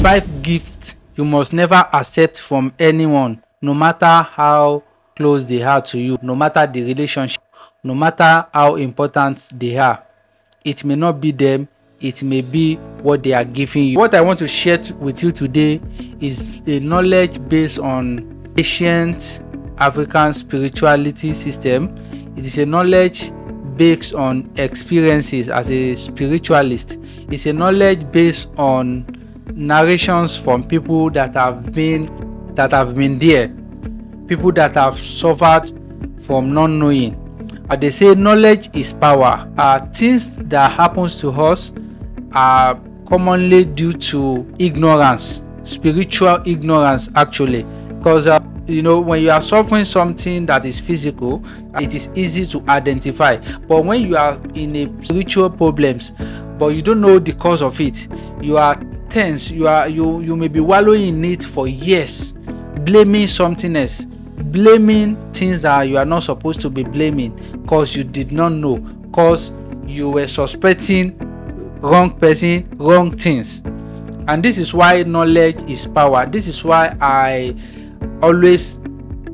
5 gifts you must never accept from anyone, no matter how close they are to you, no matter the relationship, no matter how important they are. It may not be them, it may be what they are giving you. What I want to share with you today is a knowledge based on ancient African spirituality system. It is a knowledge based on experiences as a spiritualist. It's a knowledge based on narrations from people that have been there, people that have suffered from not knowing. They say knowledge is power. Things that happens to us are commonly due to ignorance, spiritual ignorance actually, because when you are suffering something that is physical, it is easy to identify. But when you are in a spiritual problems, but you don't know the cause of it, you are tense. You may be wallowing in it for years, blaming something else, blaming things that you are not supposed to be blaming, because you did not know, because you were suspecting wrong person, wrong things. And this is why knowledge is power. This is why I always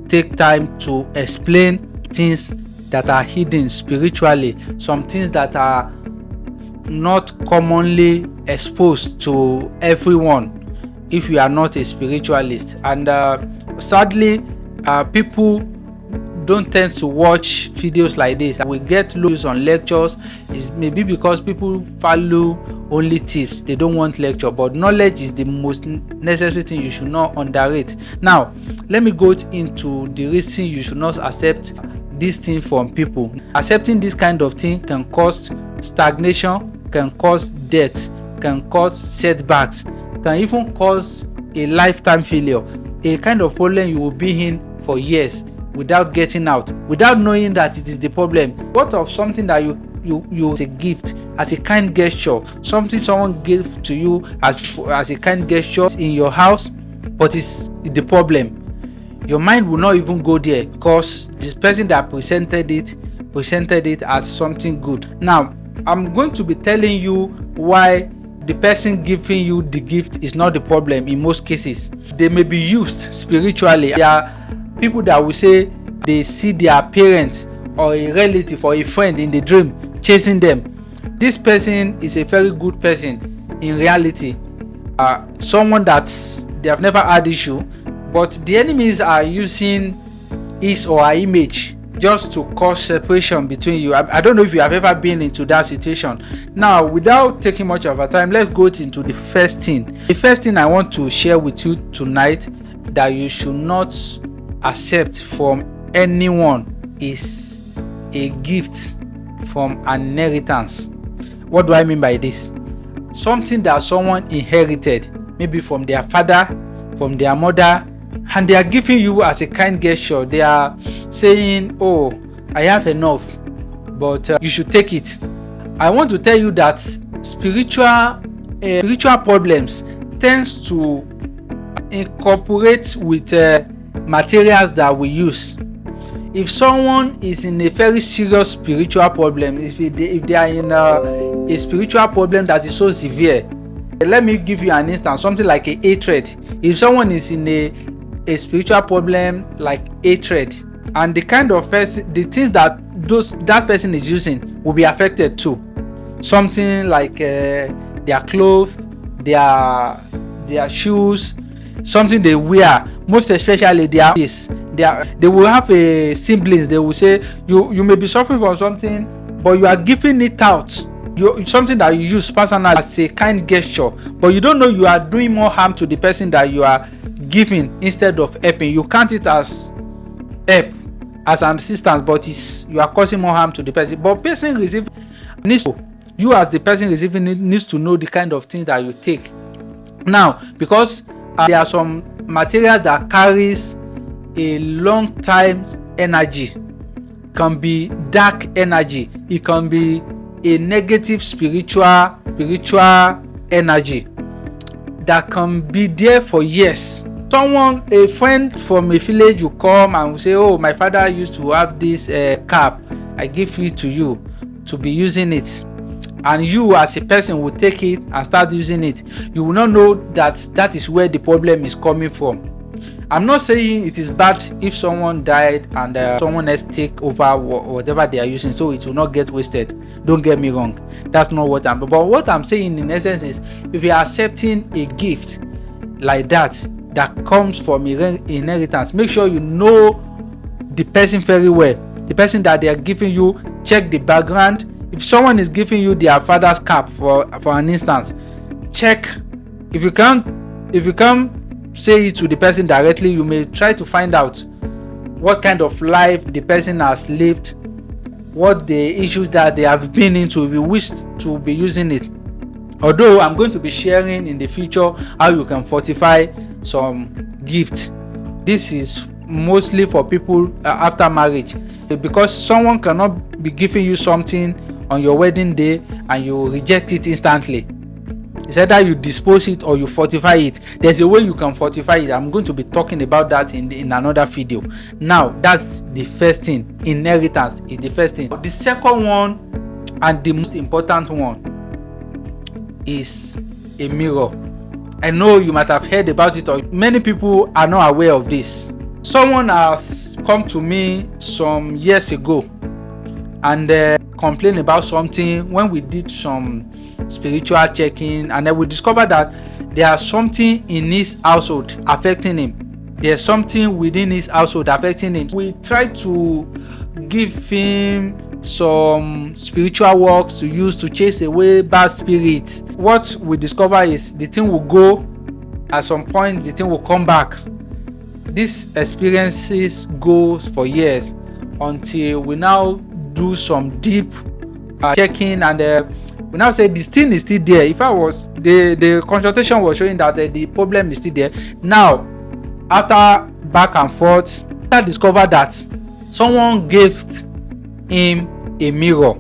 take time to explain things that are hidden spiritually, some things that are not commonly exposed to everyone if you are not a spiritualist. And sadly, people don't tend to watch videos like this. We get loads on lectures. It's maybe because people follow only tips, they don't want lecture, but knowledge is the most necessary thing. You should not underrate. Now let me go into the reason you should not accept this thing from people. Accepting this kind of thing can cause stagnation, can cause death, can cause setbacks, can even cause a lifetime failure, a kind of problem you will be in for years without getting out, without knowing that it is the problem. What of something that you as a gift, as a kind gesture, something someone gave to you as a kind gesture in your house, but it's the problem? Your mind will not even go there, because this person that presented it as something good. Now I'm going to be telling you why the person giving you the gift is not the problem. In most cases, they may be used spiritually. There are people that will say they see their parent or a relative or a friend in the dream chasing them. This person is a very good person in reality, someone that they have never had issue, but the enemies are using his or her image just to cause separation between you. I don't know if you have ever been into that situation. Now, without taking much of our time, let's go into the first thing. The first thing I want to share with you tonight that you should not accept from anyone is a gift from an inheritance. What do I mean by this? Something that someone inherited, maybe from their father, from their mother, and they are giving you as a kind gesture. They are saying, oh, I have enough, but you should take it. I want to tell you that spiritual problems tends to incorporate with materials that we use. If someone is in a very serious spiritual problem, if they are in a spiritual problem that is so severe, let me give you an instance, something like a hatred. If someone is in a spiritual problem like hatred, and the kind of person, the things that that person is using will be affected too. Something like their clothes, their shoes, something they wear, most especially their face. They will have a siblings. They will say you may be suffering from something, but you are giving it out. Something that you use personally as a kind gesture, but you don't know you are doing more harm to the person that you are giving instead of helping. You count it as help, as an assistance, but you are causing more harm to the person. But person receiving needs to, you as the person receiving it needs to know the kind of thing that you take. Now, because there are some material that carries a long time energy, can be dark energy, it can be a negative spiritual energy that can be there for years. A friend from a village will come and will say, oh, my father used to have this cap, I give it to you to be using it. and you as a person will take it and start using it, you will not know that that is where the problem is coming from. I'm not saying it is bad if someone died and someone else take over whatever they are using, so it will not get wasted. Don't get me wrong, that's not what I'm. But what I'm saying in essence is, if you are accepting a gift like that comes from inheritance, make sure you know the person very well. The person that they are giving you, check the background. If someone is giving you their father's cap, for an instance, check. If you can't say it to the person directly, you may try to find out what kind of life the person has lived, what the issues that they have been into, if you wish to be using it. Although I'm going to be sharing in the future how you can fortify some gifts. This is mostly for people after marriage, because someone cannot be giving you something on your wedding day and you reject it instantly. It's either you dispose it or you fortify it. There's a way you can fortify it. I'm going to be talking about that in another video. Now, that's the first thing. Inheritance is the first thing. The second one, and the most important one, is a mirror. I know you might have heard about it, or many people are not aware of this. Someone has come to me some years ago and complained about something when we did some spiritual checking, and then we discovered that there's something in his household affecting him. There's something within his household affecting him. We tried to give him some spiritual works to use to chase away bad spirits. What we discover is the thing will go, at some point the thing will come back. These experiences goes for years until we now do some deep checking, and we now say this thing is still there. If I was the consultation was showing that the problem is still there. Now, after back and forth, I discovered that someone gave him a mirror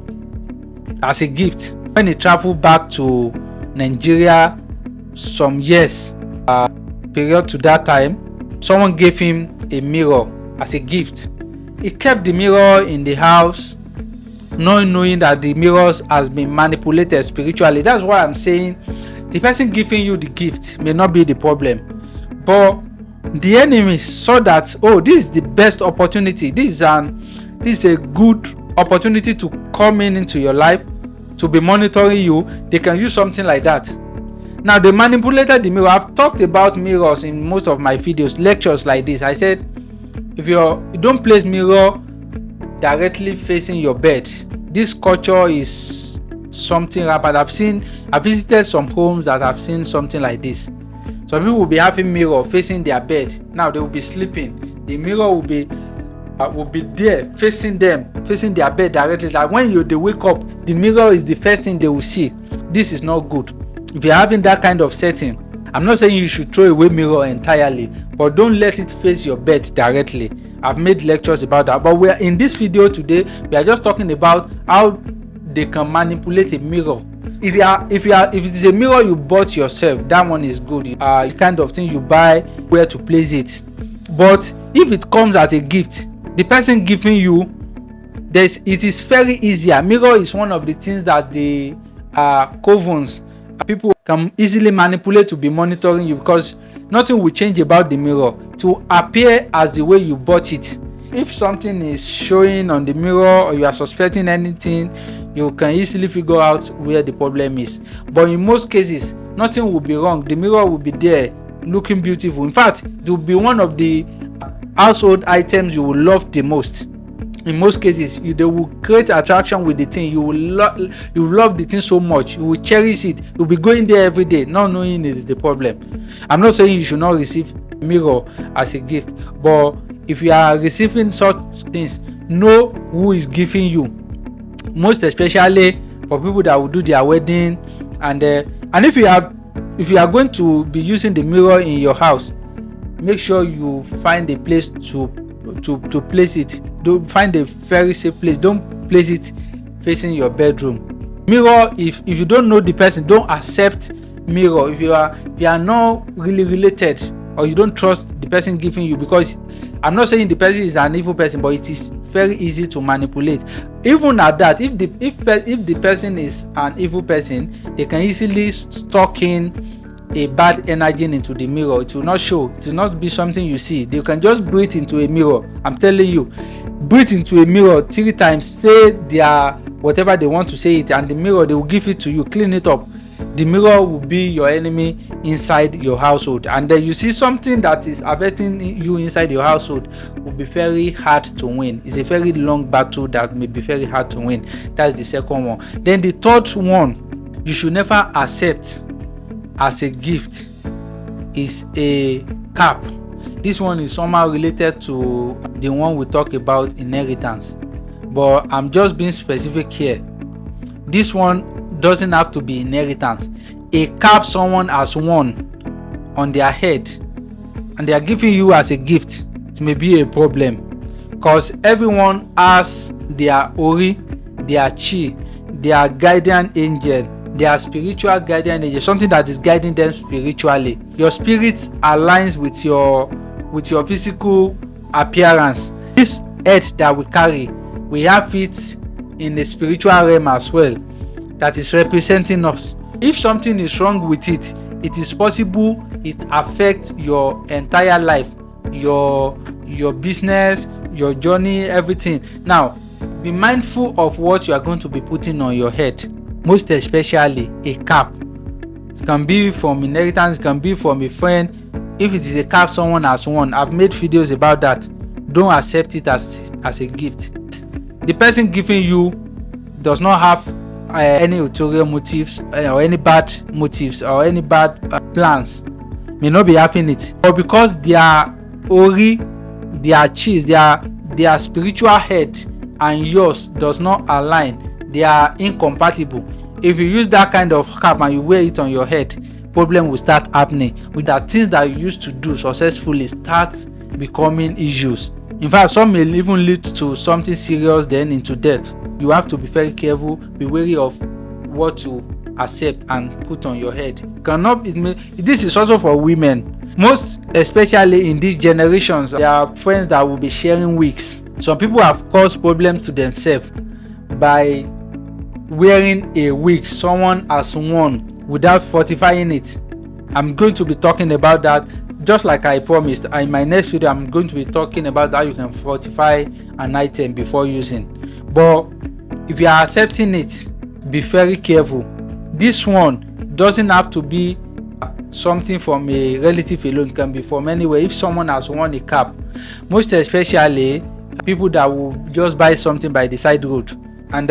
as a gift when he traveled back to Nigeria some years period to that time. Someone gave him a mirror as a gift. He kept the mirror in the house, not knowing that the mirrors has been manipulated spiritually. That's why I'm saying the person giving you the gift may not be the problem, but the enemy saw that, oh, this is the best opportunity. This is a good opportunity to come into your life, to be monitoring you. They can use something like that. Now, they manipulated the mirror. I've talked about mirrors in most of my videos, lectures like this. I said, if you don't place mirror directly facing your bed, this culture is something rampant. I've visited some homes that have seen something like this. Some people will be having mirror facing their bed. Now they will be sleeping. The mirror will be there facing them, facing their bed directly. That when they wake up, the mirror is the first thing they will see. This is not good. If you're having that kind of setting, I'm not saying you should throw away mirror entirely, but don't let it face your bed directly. I've made lectures about that, but we are in this video today. We are just talking about how they can manipulate a mirror. If it is a mirror you bought yourself, that one is good. The kind of thing you buy, where to place it. But if it comes as a gift, the person giving you, it is very easier. Mirror is one of the things that the covens, people can easily manipulate to be monitoring you, because nothing will change about the mirror to appear as the way you bought it. If something is showing on the mirror or you are suspecting anything, you can easily figure out where the problem is. But in most cases, nothing will be wrong. The mirror will be there looking beautiful. In fact, it will be one of the household items you will love the most. In most cases, they will create attraction with the thing. You will love the thing so much. You will cherish it. You'll be going there every day, not knowing it is the problem. I'm not saying you should not receive mirror as a gift, but if you are receiving such things, know who is giving you. Most especially for people that will do their wedding, and if you are going to be using the mirror in your house, make sure you find a place to place it. Don't find a very safe place. Don't place it facing your bedroom. Mirror, if you don't know the person, don't accept mirror. If you are not really related, or you don't trust the person giving you, because I'm not saying the person is an evil person, but it is very easy to manipulate. Even at that, if the person is an evil person, they can easily stock in a bad energy into the mirror. It will not show, it will not be something you see. They can just breathe into a mirror. I'm telling you, breathe into a mirror 3 times, say their whatever they want to say it, and the mirror, they will give it to you. Clean it up. The mirror will be your enemy inside your household, and then you see something that is affecting you inside your household will be very hard to win. It's a very long battle that may be very hard to win. That's the second one. Then the third one you should never accept as a gift is a cap. This one is somehow related to the one we talk about, inheritance, but I'm just being specific here. This one doesn't have to be inheritance. A cap someone has won on their head and they are giving you as a gift, it may be a problem, because everyone has their ori, their chi, their guardian angel, their spiritual guardian angel, something that is guiding them spiritually. Your spirit aligns with your physical appearance. This head that we carry, we have it in the spiritual realm as well, that is representing us. If something is wrong with it, it is possible it affects your entire life, your business, your journey, everything. Now, be mindful of what you are going to be putting on your head, most especially a cap. It can be from inheritance, it can be from a friend. If it is a cap someone has won, I've made videos about that. Don't accept it as a gift. The person giving you does not have any ulterior motives or any bad motives or any bad plans, may not be having it, but because their ori, their cheese, their spiritual head and yours does not align, they are incompatible. If you use that kind of cap and you wear it on your head, problem will start happening. With that, things that you used to do successfully start becoming issues. In fact, some may even lead to something serious, then into death. You have to be very careful, be wary of what to accept and put on your head. This is also for women, most especially in these generations. There are friends that will be sharing wigs. Some people have caused problems to themselves by wearing a wig someone has worn without fortifying it. I'm going to be talking about that, just like I promised. In my next video, I'm going to be talking about how you can fortify an item before using. But if you are accepting it, be very careful. This one doesn't have to be something from a relative alone, it can be from anywhere. If someone has worn a cap, most especially people that will just buy something by the side road, and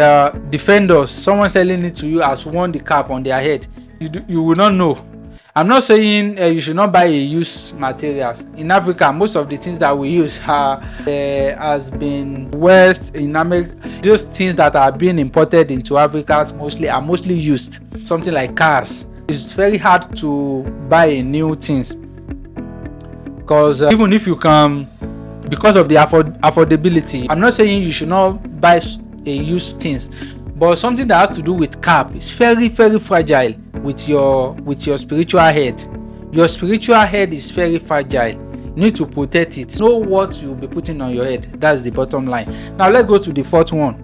defenders, someone selling it to you has worn the cap on their head, you will not know. I'm not saying you should not buy a used materials. In Africa, most of the things that we use has been West in America. Those things that are being imported into Africa are mostly used. Something like cars. It's very hard to buy new things, because even if you can, because of the affordability. I'm not saying you should not buy a used things, but something that has to do with cap is very, very fragile. With your spiritual head, your spiritual head is very fragile. You need to protect it. Know what you'll be putting on your head. That's the bottom line. Now let's go to the fourth one.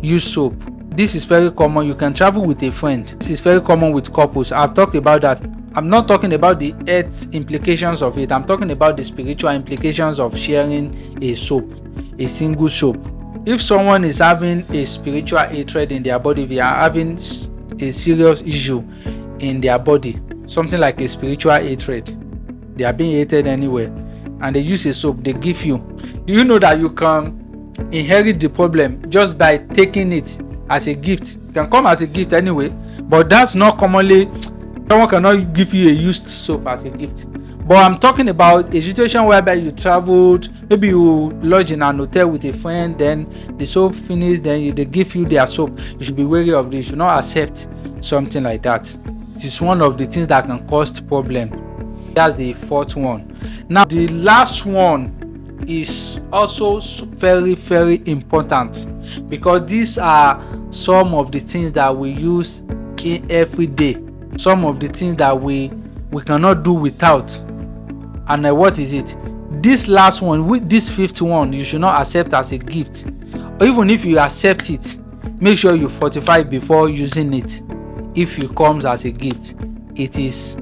Use soap. This is very common. You can travel with a friend. This is very common with couples. I've talked about that. I'm not talking about the health implications of it. I'm talking about the spiritual implications of sharing a soap, a single soap. If someone is having a spiritual hatred in their body, if they are having a serious issue in their body, something like a spiritual hatred, they are being hated anywhere, and they use a soap they give you. Do you know that you can inherit the problem just by taking it as a gift? It can come as a gift anyway, but that's not commonly. Someone cannot give you a used soap as a gift. But I'm talking about a situation whereby you traveled, maybe you lodge in an hotel with a friend, then the soap finished, then they give you their soap. You should be wary of this. You should not accept something like that. It is one of the things that can cause problem. That's the fourth one. Now the last one is also very, very important, because these are some of the things that we use in every day, some of the things that we cannot do without. And what is it? this last one, with this fifth one, you should not accept as a gift. Or even if you accept it, make sure you fortify before using it. If it comes as a gift, it is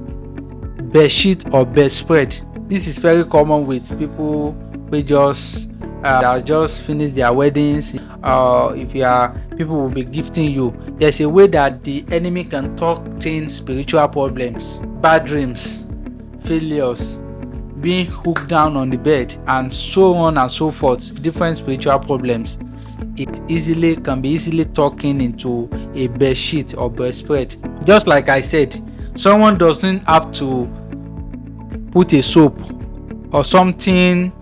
bed sheet or bedspread. This is very common with people who just that just finish their weddings. If you are, people will be gifting you. There's a way that the enemy can talk things, spiritual problems, bad dreams, failures, being hooked down on the bed, and so on and so forth. Different spiritual problems. It easily can be easily talking into a bed sheet or bedspread. Just like I said, someone doesn't have to put a soap or something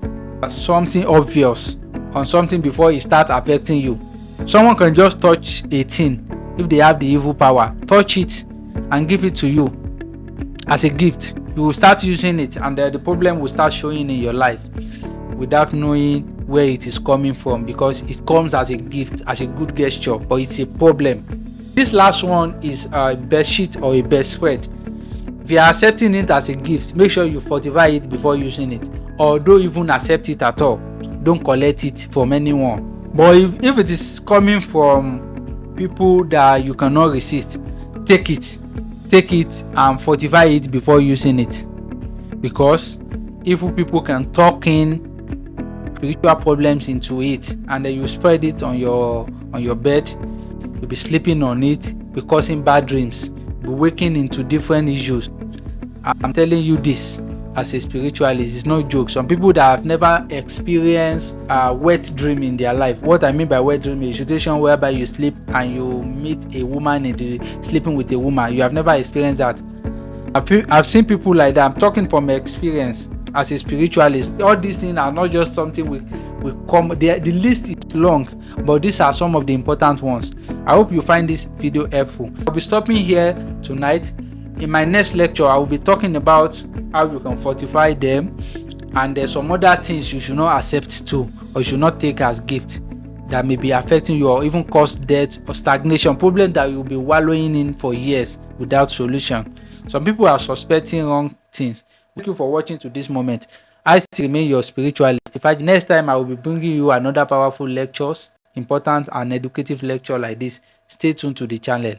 obvious on something before it starts affecting you. Someone can just touch a thing. If they have the evil power, touch it and give it to you as a gift. You will start using it, and the problem will start showing in your life without knowing where it is coming from, because it comes as a gift, as a good gesture, but it's a problem. This last one is a bed sheet or a bedspread. If you are accepting it as a gift, make sure you fortify it before using it, or don't even accept it at all. Don't collect it from anyone. But if it is coming from people that you cannot resist, take it and fortify it before using it, because evil people can talk in spiritual problems into it, and then you spread it on your bed. You'll be sleeping on it, be causing bad dreams, be waking into different issues. I'm telling you this as a spiritualist, it's no joke. Some people that have never experienced a wet dream in their life. What I mean by wet dream is a situation whereby you sleep and you meet a woman sleeping with a woman. You have never experienced that. I've seen people like that. I'm talking from experience as a spiritualist. All these things are not just something we come. The list is long, but these are some of the important ones. I hope you find this video helpful. I'll be stopping here tonight. In my next lecture, I will be talking about how you can fortify them, and there's some other things you should not accept too, or you should not take as gift, that may be affecting you or even cause death or stagnation, problem that you'll be wallowing in for years without solution. Some people are suspecting wrong things. Thank you for watching to this moment. I still remain your spiritualist. Next time I will be bringing you another powerful lectures, important and educative lecture like this. Stay tuned to the channel.